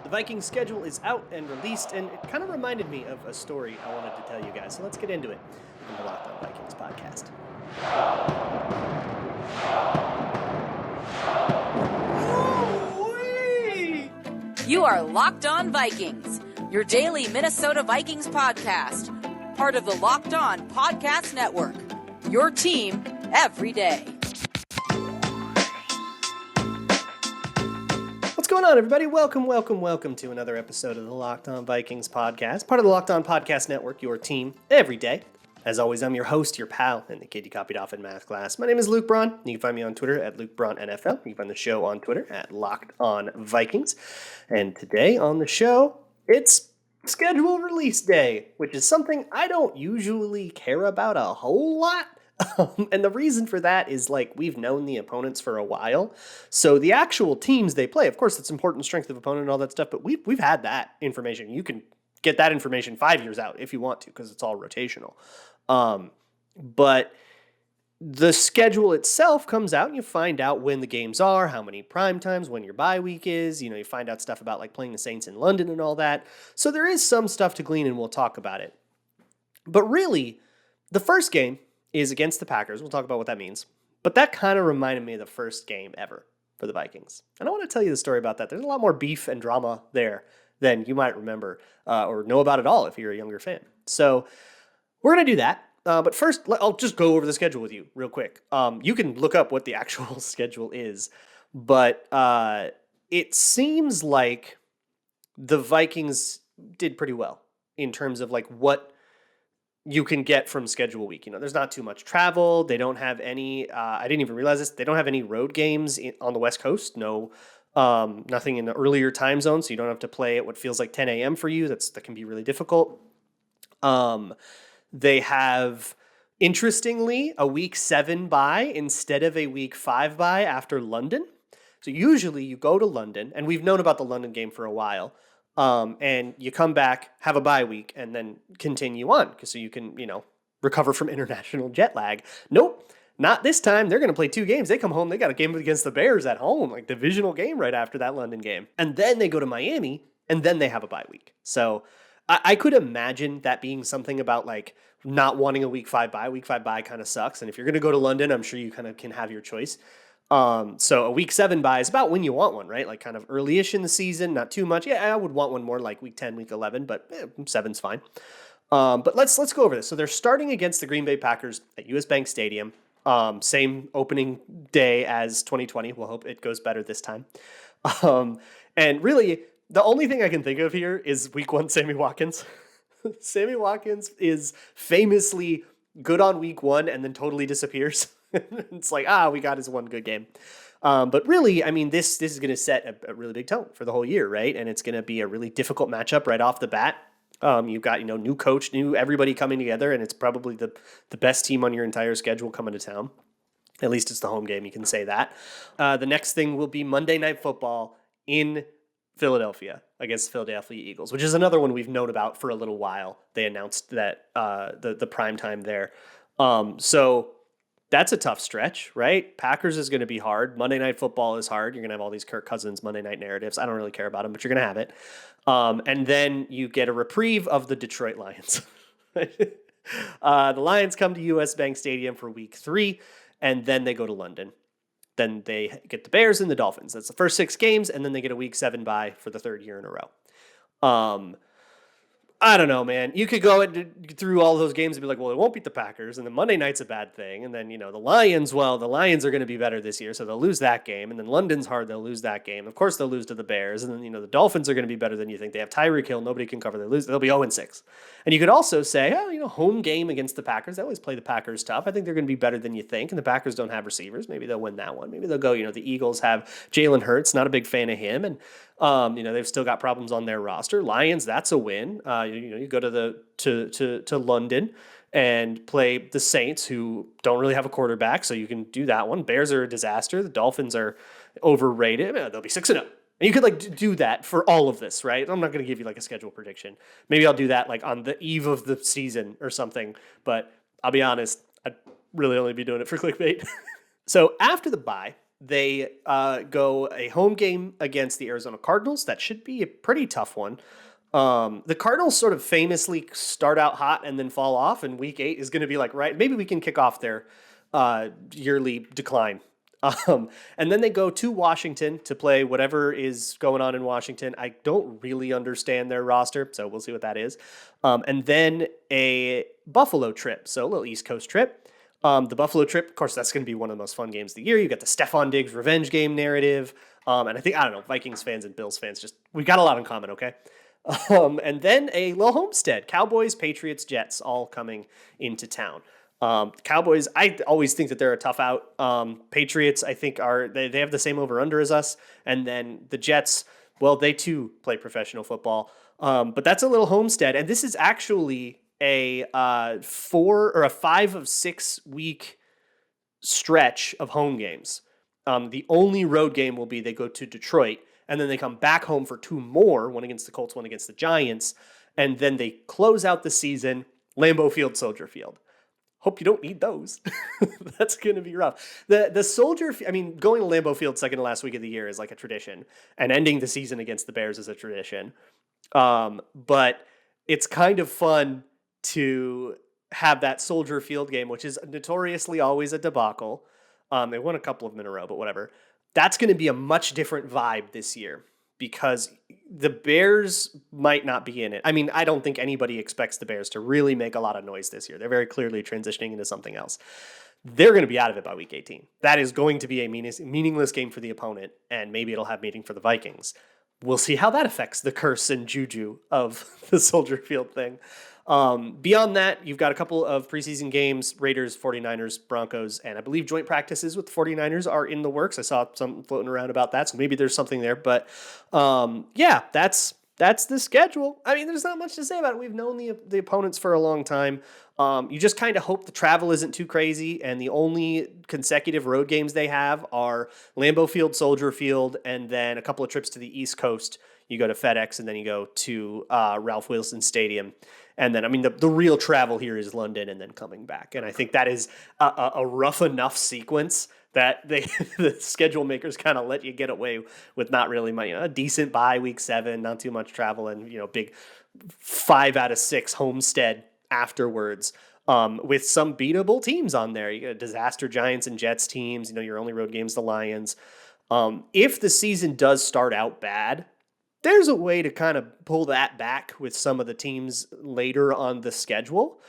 The Vikings schedule is out and released, and it kind of reminded me of a story I wanted to tell you guys. So let's get into it on the Locked On Vikings podcast. You are Locked On Vikings, your daily Minnesota Vikings podcast, part of the Locked On Podcast Network, your team every day. What's going on, everybody? Welcome to another episode of the Locked On Vikings podcast, part of the Locked On Podcast Network, your team every day. As always, I'm your host, your pal, and the kid you copied off in math class. My name is Luke Braun. You can find me on Twitter at LukeBraunNFL. You can find the show on Twitter at Locked On Vikings. And today on the show, it's schedule release day, which is something I don't usually care about a whole lot. And the reason for that is, we've known the opponents for a while. So the actual teams they play, of course, it's important, strength of opponent and all that stuff, but we've had that information. You can get that information 5 years out if you want to, because it's all rotational. But the schedule itself comes out and you find out when the games are, how many prime times, when your bye week is. You find out stuff about playing the Saints in London and all that. So there is some stuff to glean and we'll talk about it. But really, the first game is against the Packers. We'll talk about what that means. But that kind of reminded me of the first game ever for the Vikings. And I want to tell you the story about that. There's a lot more beef and drama there than you might remember or know about at all if you're a younger fan. So we're going to do that. But first, I'll just go over the schedule with you real quick. You can look up what the actual schedule is. But it seems like the Vikings did pretty well in terms of what you can get from schedule week. There's not too much travel. They don't have any, I didn't even realize this, they don't have any road games on the West Coast. No, nothing in the earlier time zone, so you don't have to play at what feels like 10 a.m. for you. That can be really difficult. They have, interestingly, a week 7 bye instead of a week 5 bye after London. So usually you go to London, and we've known about the London game for a while, and you come back, have a bye week, and then continue on, so you can, recover from international jet lag. Nope, not this time. They're going to play 2 games. They come home, they got a game against the Bears at home, divisional game right after that London game. And then they go to Miami, and then they have a bye week. So I could imagine that being something about not wanting a week 5 bye. Week 5 bye kind of sucks. And if you're going to go to London, I'm sure you kind of can have your choice. So a week 7 bye is about when you want one, right? Kind of early-ish in the season, not too much. Yeah, I would want one more like week 10, week 11, but 7's fine. But let's go over this. So they're starting against the Green Bay Packers at US Bank Stadium. Same opening day as 2020. We'll hope it goes better this time. And really, the only thing I can think of here is week 1 Sammy Watkins. Sammy Watkins is famously good on week 1 and then totally disappears. It's we got his one good game. But really, I mean, this is going to set a really big tone for the whole year, right? And it's going to be a really difficult matchup right off the bat. You've got, new coach, new everybody coming together, and it's probably the best team on your entire schedule coming to town. At least it's the home game, you can say that. The next thing will be Monday Night Football in Philadelphia against the Philadelphia Eagles, which is another one we've known about for a little while. They announced that the prime time there. So that's a tough stretch, right? Packers is going to be hard. Monday Night Football is hard. You're going to have all these Kirk Cousins Monday night narratives. I don't really care about them, but you're going to have it. And then you get a reprieve of the Detroit Lions. The Lions come to US Bank Stadium for week 3, and then they go to London. Then they get the Bears and the Dolphins. That's the first 6 games, and then they get a week 7 bye for the 3rd year in a row. I don't know, man. You could go through all those games and be like, well, it won't beat the Packers, and then Monday night's a bad thing, and then, the Lions, the Lions are going to be better this year, so they'll lose that game, and then London's hard, they'll lose that game. Of course, they'll lose to the Bears, and then, the Dolphins are going to be better than you think. They have Tyreek Hill, nobody can cover, they'll be 0-6. And you could also say, home game against the Packers, they always play the Packers tough. I think they're going to be better than you think, and the Packers don't have receivers. Maybe they'll win that one. Maybe they'll go, the Eagles have Jalen Hurts, not a big fan of him, and they've still got problems on their roster. Lions, that's a win. You go to London and play the Saints, who don't really have a quarterback, so you can do that one. Bears are a disaster. The Dolphins are overrated. They'll be 6-0. And you could do that for all of this, right? I'm not going to give you a schedule prediction. Maybe I'll do that on the eve of the season or something. But I'll be honest, I'd really only be doing it for clickbait. So after the bye, They go a home game against the Arizona Cardinals. That should be a pretty tough one. The Cardinals sort of famously start out hot and then fall off, and week 8 is going to be like, right, maybe we can kick off their yearly decline. And then they go to Washington to play whatever is going on in Washington. I don't really understand their roster, so we'll see what that is. And then a Buffalo trip, so a little East Coast trip. The Buffalo trip, of course, that's going to be one of the most fun games of the year. You got the Stephon Diggs revenge game narrative. And I don't know, Vikings fans and Bills fans, we got a lot in common, okay? And then a little homestead, Cowboys, Patriots, Jets, all coming into town. Cowboys, I always think that they're a tough out. Patriots, I think they have the same over under as us. And then the Jets, well, they too play professional football. But that's a little homestead. And this is actually a 5 of 6 week stretch of home games. The only road game will be they go to Detroit, and then they come back home for 2 more, one against the Colts, one against the Giants, and then they close out the season, Lambeau Field, Soldier Field. Hope you don't need those. That's going to be rough. The Soldier, going to Lambeau Field second to last week of the year is like a tradition, and ending the season against the Bears is a tradition. But it's kind of fun to have that Soldier Field game, which is notoriously always a debacle. They won a couple of them in a row, but whatever. That's going to be a much different vibe this year because the Bears might not be in it. I don't think anybody expects the Bears to really make a lot of noise this year. They're very clearly transitioning into something else. They're going to be out of it by week 18. That is going to be a meaningless game for the opponent, and maybe it'll have meaning for the Vikings. We'll see how that affects the curse and juju of the Soldier Field thing. Beyond that, you've got a couple of preseason games, Raiders, 49ers, Broncos, and I believe joint practices with the 49ers are in the works. I saw something floating around about that, so maybe there's something there. But that's the schedule. There's not much to say about it. We've known the opponents for a long time. You just kind of hope the travel isn't too crazy, and the only consecutive road games they have are Lambeau Field, Soldier Field, and then a couple of trips to the East Coast. You go to FedEx, and then you go to Ralph Wilson Stadium. And then, the real travel here is London and then coming back. And I think that is a rough enough sequence that the schedule makers kind of let you get away with not really money. A decent bye week 7, not too much travel, and big 5 out of 6 homestead afterwards. With some beatable teams on there. You got disaster Giants and Jets teams. Your only road game's the Lions. If the season does start out bad, there's a way to kind of pull that back with some of the teams later on the schedule.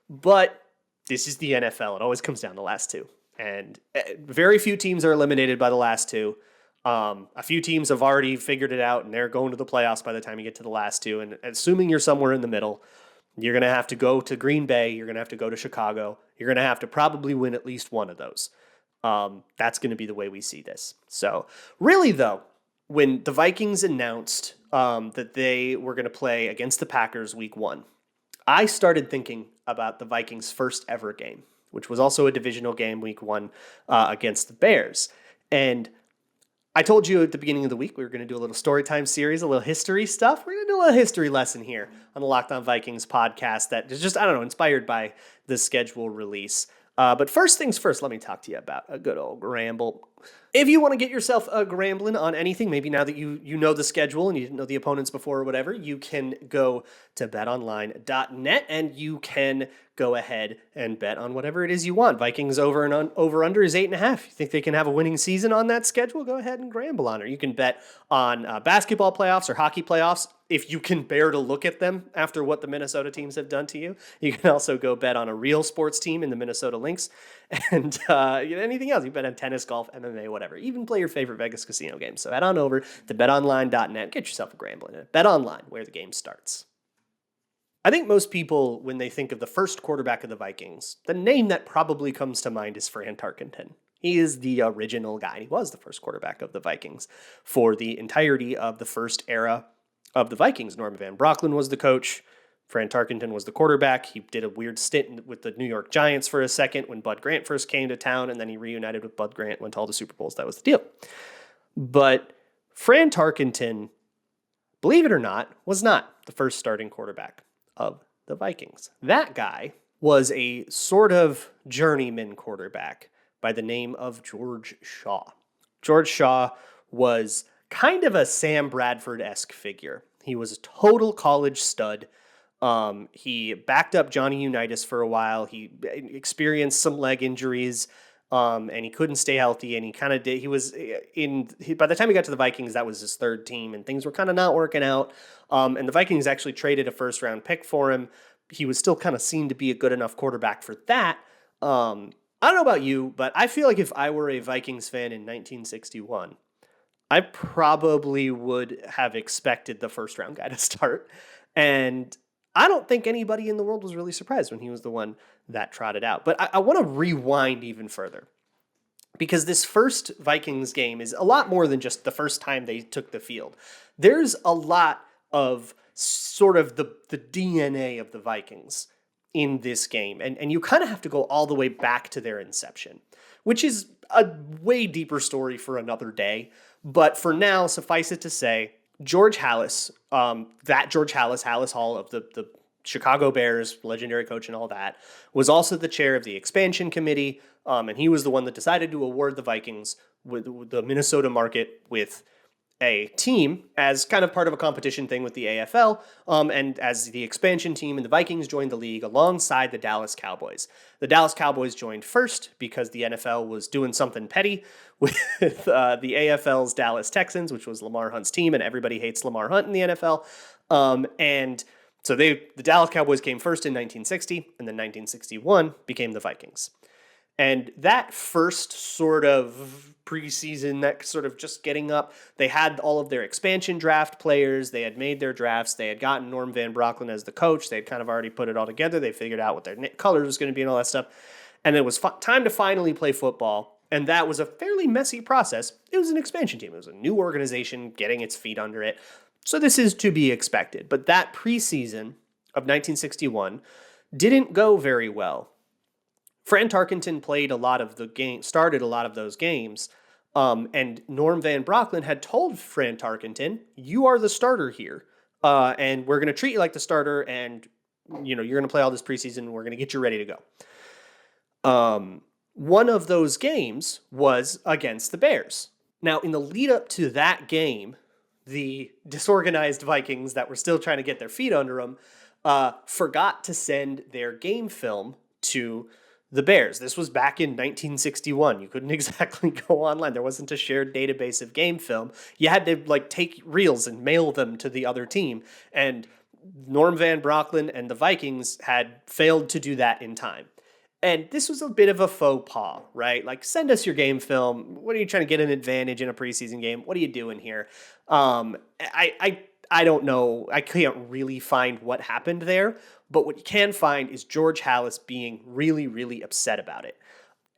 But this is the NFL. It always comes down to the last 2. And very few teams are eliminated by the last 2. A few teams have already figured it out, and they're going to the playoffs by the time you get to the last 2. And assuming you're somewhere in the middle, you're going to have to go to Green Bay. You're going to have to go to Chicago. You're going to have to probably win at least one of those. That's going to be the way we see this. So really, though, when the Vikings announced that they were going to play against the Packers week 1, I started thinking about the Vikings' first ever game, which was also a divisional game week 1 against the Bears. And I told you at the beginning of the week we were going to do a little story time series, a little history stuff. We're going to do a little history lesson here on the Locked On Vikings podcast that is just, inspired by the schedule release. But first things first, let me talk to you about a good old Gramble. If you want to get yourself a Grambling on anything, maybe now that you know the schedule and you didn't know the opponents before or whatever, you can go to betonline.net and you can go ahead and bet on whatever it is you want. Vikings over under is 8.5. You think they can have a winning season on that schedule? Go ahead and Gramble on it. You can bet on basketball playoffs or hockey playoffs if you can bear to look at them after what the Minnesota teams have done to you. You can also go bet on a real sports team in the Minnesota Lynx and anything else. You bet on tennis, golf, MMA, whatever. Even play your favorite Vegas casino game. So head on over to betonline.net. Get yourself a Grambling. BetOnline, where the game starts. I think most people, when they think of the first quarterback of the Vikings, the name that probably comes to mind is Fran Tarkenton. He is the original guy. He was the first quarterback of the Vikings for the entirety of the first era of the Vikings. Norman Van Brocklin was the coach. Fran Tarkenton was the quarterback. He did a weird stint with the New York Giants for a second when Bud Grant first came to town, and then he reunited with Bud Grant, went to all the Super Bowls. That was the deal. But Fran Tarkenton, believe it or not, was not the first starting quarterback of the Vikings. That guy was a sort of journeyman quarterback by the name of George Shaw. George Shaw was kind of a Sam Bradford-esque figure. He was a total college stud. He backed up Johnny Unitas for a while. He experienced some leg injuries, and he couldn't stay healthy. And he kind of did. He was by the time he got to the Vikings, that was his third team, and things were kind of not working out. And the Vikings actually traded a first round pick for him. He was still kind of seen to be a good enough quarterback for that. I don't know about you, but I feel like if I were a Vikings fan in 1961, I probably would have expected the first round guy to start. And I don't think anybody in the world was really surprised when he was the one that trotted out. But I want to rewind even further because this first Vikings game is a lot more than just the first time they took the field. There's a lot of sort of the DNA of the Vikings in this game. And you kind of have to go all the way back to their inception, which is a way deeper story for another day. But for now, suffice it to say, George Halas, Halas Hall of the Chicago Bears, legendary coach and all that, was also the chair of the expansion committee. And he was the one that decided to award the Vikings with the Minnesota market with a team as kind of part of a competition thing with the AFL, and as the expansion team, and the Vikings joined the league alongside the Dallas Cowboys. The Dallas Cowboys joined first because the NFL was doing something petty with the AFL's Dallas Texans, which was Lamar Hunt's team, and everybody hates Lamar Hunt in the NFL. And so the Dallas Cowboys came first in 1960, and then 1961 became the Vikings. And that first sort of preseason, that sort of just getting up, they had all of their expansion draft players. They had made their drafts. They had gotten Norm Van Brocklin as the coach. They had kind of already put it all together. They figured out what their colors was going to be and all that stuff. And it was time to finally play football. And that was a fairly messy process. It was an expansion team. It was a new organization getting its feet under it. So this is to be expected. But that preseason of 1961 didn't go very well. Fran Tarkenton played a lot of the game, started a lot of those games, and Norm Van Brocklin had told Fran Tarkenton, "You are the starter here, and we're going to treat you like the starter, and you're going to play all this preseason. And we're going to get you ready to go." One of those games was against the Bears. Now, in the lead up to that game, the disorganized Vikings that were still trying to get their feet under them forgot to send their game film to the Bears. This was back in 1961. You couldn't exactly go online. There wasn't a shared database of game film. You had to take reels and mail them to the other team. And Norm Van Brocklin and the Vikings had failed to do that in time. And this was a bit of a faux pas, right? Send us your game film. What are you trying to get an advantage in a preseason game? What are you doing here? I don't know. I can't really find what happened there. But what you can find is George Halas being really, really upset about it.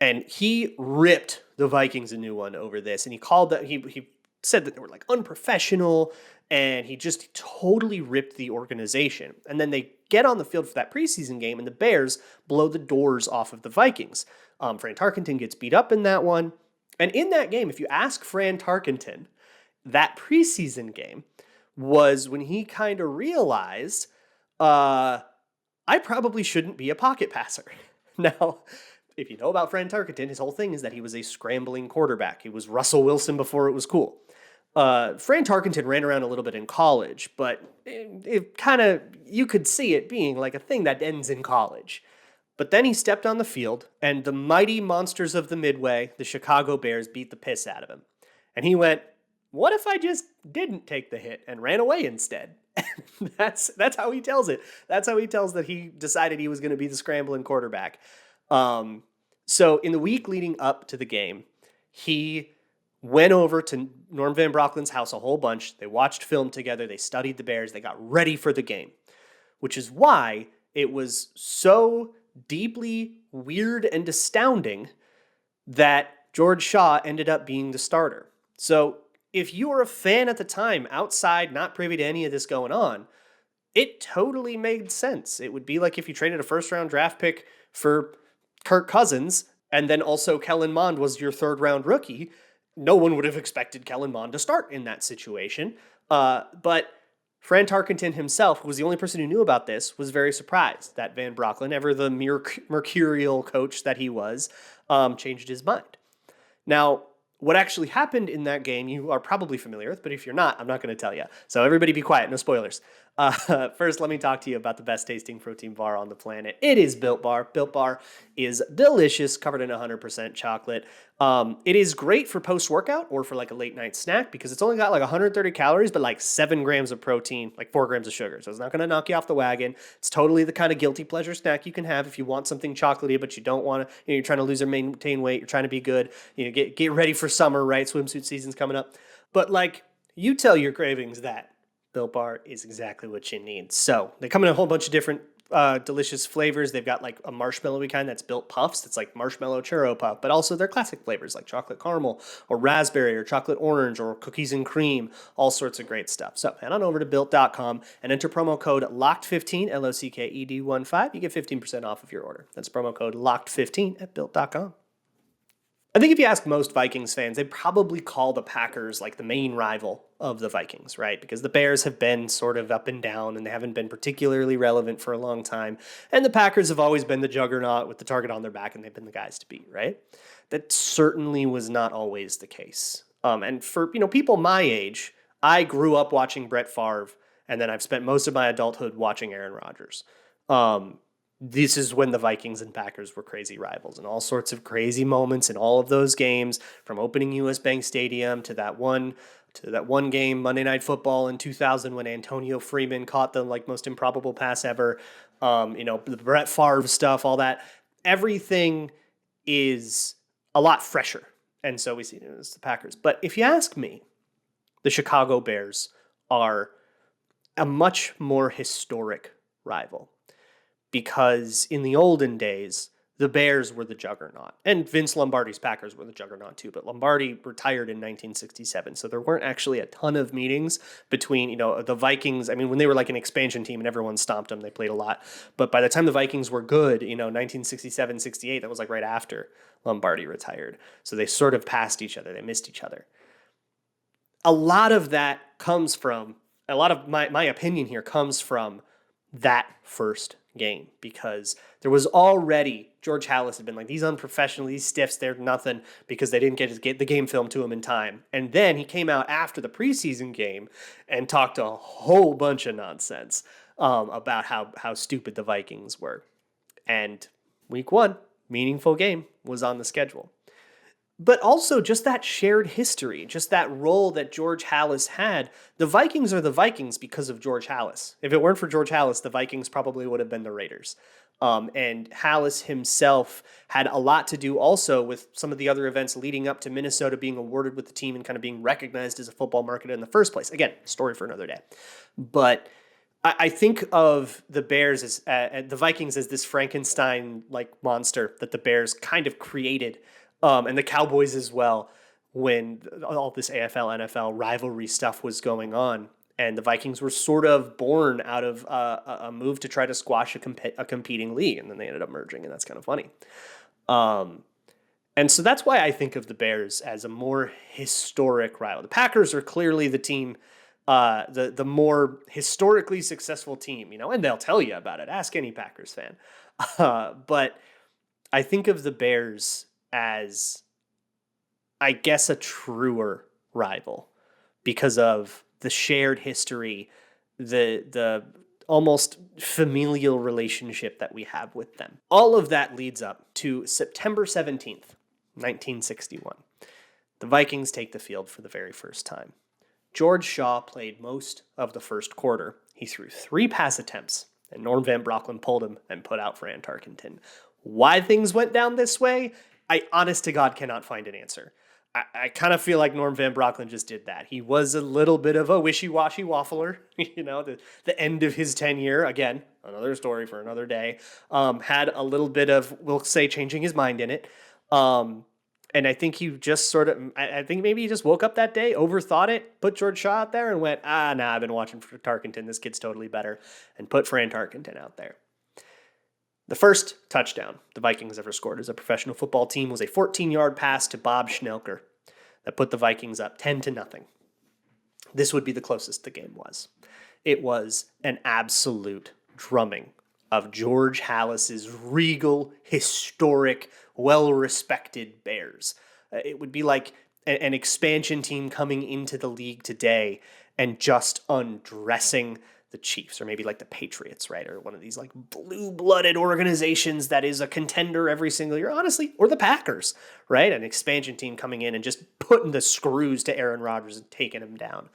And he ripped the Vikings a new one over this. And he called that, he said that they were unprofessional, and he just totally ripped the organization. And then they get on the field for that preseason game, and the Bears blow the doors off of the Vikings. Fran Tarkenton gets beat up in that one. And in that game, if you ask Fran Tarkenton, that preseason game was when he kind of realized, I probably shouldn't be a pocket passer. Now, if you know about Fran Tarkenton, his whole thing is that he was a scrambling quarterback. He was Russell Wilson before it was cool. Fran Tarkenton ran around a little bit in college, but it kind of, you could see it being a thing that ends in college. But then he stepped on the field, and the mighty monsters of the Midway, the Chicago Bears, beat the piss out of him. And he went, what if I just didn't take the hit and ran away instead? That's how he tells it. That's how he tells that he decided he was going to be the scrambling quarterback. So in the week leading up to the game, he went over to Norm Van Brocklin's house a whole bunch. They watched film together. They studied the Bears. They got ready for the game, which is why it was so deeply weird and astounding that George Shaw ended up being the starter. So if you were a fan at the time, outside, not privy to any of this going on, it totally made sense. It would be like if you traded a first-round draft pick for Kirk Cousins, and then also Kellen Mond was your third-round rookie. No one would have expected Kellen Mond to start in that situation. But Fran Tarkenton himself, who was the only person who knew about this, was very surprised that Van Brocklin, ever the mercurial coach that he was, changed his mind. Now, What actually happened in that game, you are probably familiar with, but if you're not, I'm not going to tell you. So everybody be quiet, no spoilers. First, let me talk to you about the best tasting protein bar on the planet. It is Built Bar. Built Bar is delicious, covered in 100% chocolate. It is great for post-workout or for like a late night snack because it's only got like 130 calories, but like 7 grams of protein, like 4 grams of sugar. So it's not going to knock you off the wagon. It's totally the kind of guilty pleasure snack you can have if you want something chocolatey, but you don't want to, you're trying to lose or maintain weight, you're trying to be good, get ready for summer, right? Swimsuit season's coming up. But like, you tell your cravings that Built Bar is exactly what you need. So they come in a whole bunch of different delicious flavors. They've got like a marshmallowy kind that's Built Puffs. That's like marshmallow churro puff, but also their classic flavors like chocolate caramel or raspberry or chocolate orange or cookies and cream, all sorts of great stuff. So head on over to built.com and enter promo code LOCKED15, LOCKED15. You get 15% off of your order. That's promo code LOCKED15 at built.com. I think if you ask most Vikings fans, they probably call the Packers like the main rival of the Vikings, right? Because the Bears have been sort of up and down and they haven't been particularly relevant for a long time. And the Packers have always been the juggernaut with the target on their back and they've been the guys to beat, right? That certainly was not always the case. And for, people my age, I grew up watching Brett Favre and then I've spent most of my adulthood watching Aaron Rodgers. This is when the Vikings and Packers were crazy rivals and all sorts of crazy moments in all of those games, from opening US Bank Stadium to that one game Monday Night Football in 2000 when Antonio Freeman caught the like most improbable pass ever. The Brett Favre stuff, all that. Everything is a lot fresher. And so we see it as the Packers. But if you ask me, the Chicago Bears are a much more historic rival. Because in the olden days, the Bears were the juggernaut. And Vince Lombardi's Packers were the juggernaut too. But Lombardi retired in 1967. So there weren't actually a ton of meetings between, the Vikings. I mean, when they were like an expansion team and everyone stomped them, they played a lot. But by the time the Vikings were good, 1967, 68, that was like right after Lombardi retired. So they sort of passed each other. They missed each other. A lot of my opinion here comes from that first game, because there was already, George Halas had been like, these unprofessional, these stiffs, they're nothing, because they didn't get the game film to him in time. And then he came out after the preseason game and talked a whole bunch of nonsense about how stupid the Vikings were. And week 1, meaningful game, was on the schedule. But also just that shared history, just that role that George Halas had. The Vikings are the Vikings because of George Halas. If it weren't for George Halas, the Vikings probably would have been the Raiders. And Halas himself had a lot to do also with some of the other events leading up to Minnesota being awarded with the team and kind of being recognized as a football market in the first place. Again, story for another day. But I think of the Bears as the Vikings as this Frankenstein-like monster that the Bears kind of created. And the Cowboys as well, when all this AFL, NFL rivalry stuff was going on. And the Vikings were sort of born out of a move to try to squash a competing league. And then they ended up merging, and that's kind of funny. And so that's why I think of the Bears as a more historic rival. The Packers are clearly the team, the more historically successful team, and they'll tell you about it. Ask any Packers fan. But I think of the Bears as, I guess, a truer rival because of the shared history, the almost familial relationship that we have with them. All of that leads up to September 17th, 1961. The Vikings take the field for the very first time. George Shaw played most of the first quarter. He threw 3 pass attempts, and Norm Van Brocklin pulled him and put out Fran Tarkenton. Why things went down this way, I honest to God cannot find an answer. I kind of feel like Norm Van Brocklin just did that. He was a little bit of a wishy-washy waffler, the end of his tenure, again, another story for another day, had a little bit of, we'll say, changing his mind in it. And I think he just I think maybe he just woke up that day, overthought it, put George Shaw out there and went, I've been watching for Tarkenton. This kid's totally better, and put Fran Tarkenton out there. The first touchdown the Vikings ever scored as a professional football team was a 14-yard pass to Bob Schnelker that put the Vikings up 10-0. This would be the closest the game was. It was an absolute drumming of George Halas's regal, historic, well-respected Bears. It would be like an expansion team coming into the league today and just undressing the Chiefs, or maybe like the Patriots, right? Or one of these like blue-blooded organizations that is a contender every single year, honestly, or the Packers, right? An expansion team coming in and just putting the screws to Aaron Rodgers and taking him down.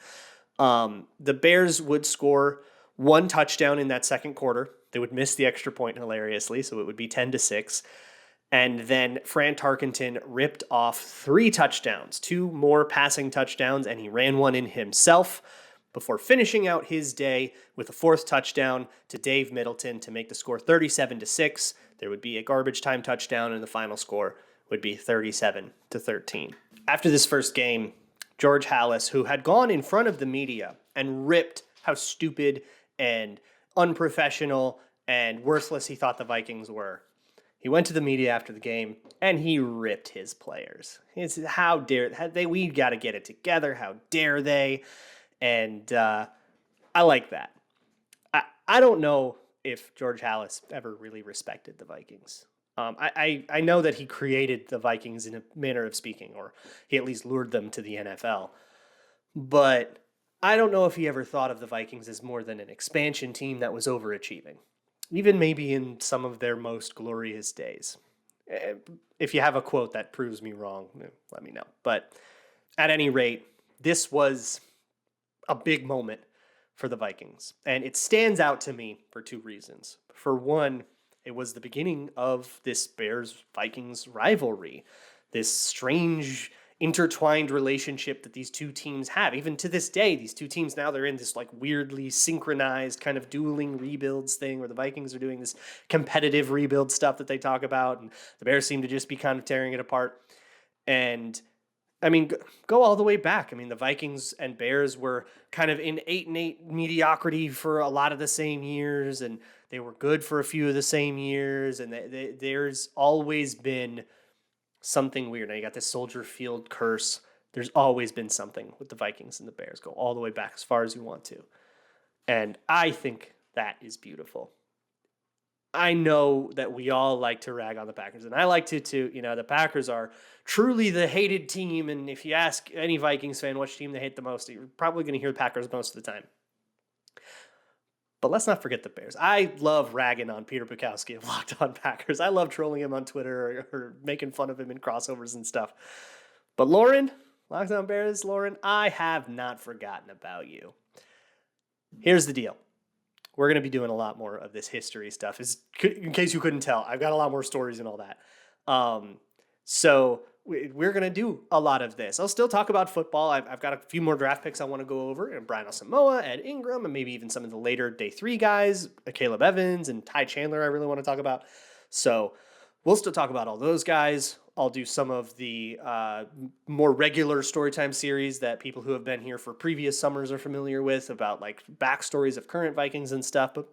The Bears would score one touchdown in that second quarter. They would miss the extra point hilariously, so it would be 10-6. And then Fran Tarkenton ripped off 3 touchdowns, 2 more passing touchdowns, and he ran one in himself before finishing out his day with a 4th touchdown to Dave Middleton to make the score 37-6. There would be a garbage time touchdown, and the final score would be 37-13. After this first game, George Halas, who had gone in front of the media and ripped how stupid and unprofessional and worthless he thought the Vikings were, he went to the media after the game and he ripped his players. He said, "How dare they? We got to get it together. How dare they?" And I like that. I don't know if George Halas ever really respected the Vikings. I know that he created the Vikings in a manner of speaking, or he at least lured them to the NFL. But I don't know if he ever thought of the Vikings as more than an expansion team that was overachieving, even maybe in some of their most glorious days. If you have a quote that proves me wrong, let me know. But at any rate, this was a big moment for the Vikings. And it stands out to me for 2 reasons. For one, it was the beginning of this Bears-Vikings rivalry, this strange intertwined relationship that these 2 teams have. Even to this day, these 2 teams now, they're in this like weirdly synchronized kind of dueling rebuilds thing where the Vikings are doing this competitive rebuild stuff that they talk about, and the Bears seem to just be kind of tearing it apart. And I mean, go all the way back. I mean, the Vikings and Bears were kind of in 8-8 mediocrity for a lot of the same years, and they were good for a few of the same years. And there's always been something weird. Now you got this Soldier Field curse. There's always been something with the Vikings and the Bears. Go all the way back as far as you want to. And I think that is beautiful. I know that we all like to rag on the Packers, and I like to too. You know, the Packers are truly the hated team, and if you ask any Vikings fan which team they hate the most, you're probably going to hear the Packers most of the time. But let's not forget the Bears. I love ragging on Peter Bukowski of Locked On Packers. I love trolling him on Twitter or making fun of him in crossovers and stuff. But Lauren, Locked On Bears, Lauren, I have not forgotten about you. Here's the deal. We're going to be doing a lot more of this history stuff. In case you couldn't tell, I've got a lot more stories and all that. So we're going to do a lot of this. I'll still talk about football. I've got a few more draft picks I want to go over, and Brian Asamoah, Ed Ingram, and maybe even some of the later day 3 guys, Caleb Evans and Ty Chandler I really want to talk about. So we'll still talk about all those guys. I'll do some of the more regular Storytime series that people who have been here for previous summers are familiar with, about like backstories of current Vikings and stuff. But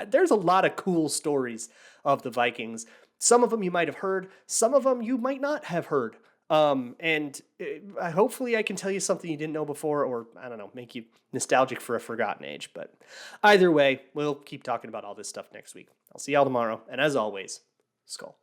there's a lot of cool stories of the Vikings. Some of them you might have heard. Some of them you might not have heard. Hopefully I can tell you something you didn't know before, or I don't know, make you nostalgic for a forgotten age. But either way, we'll keep talking about all this stuff next week. I'll see y'all tomorrow. And as always, Skull.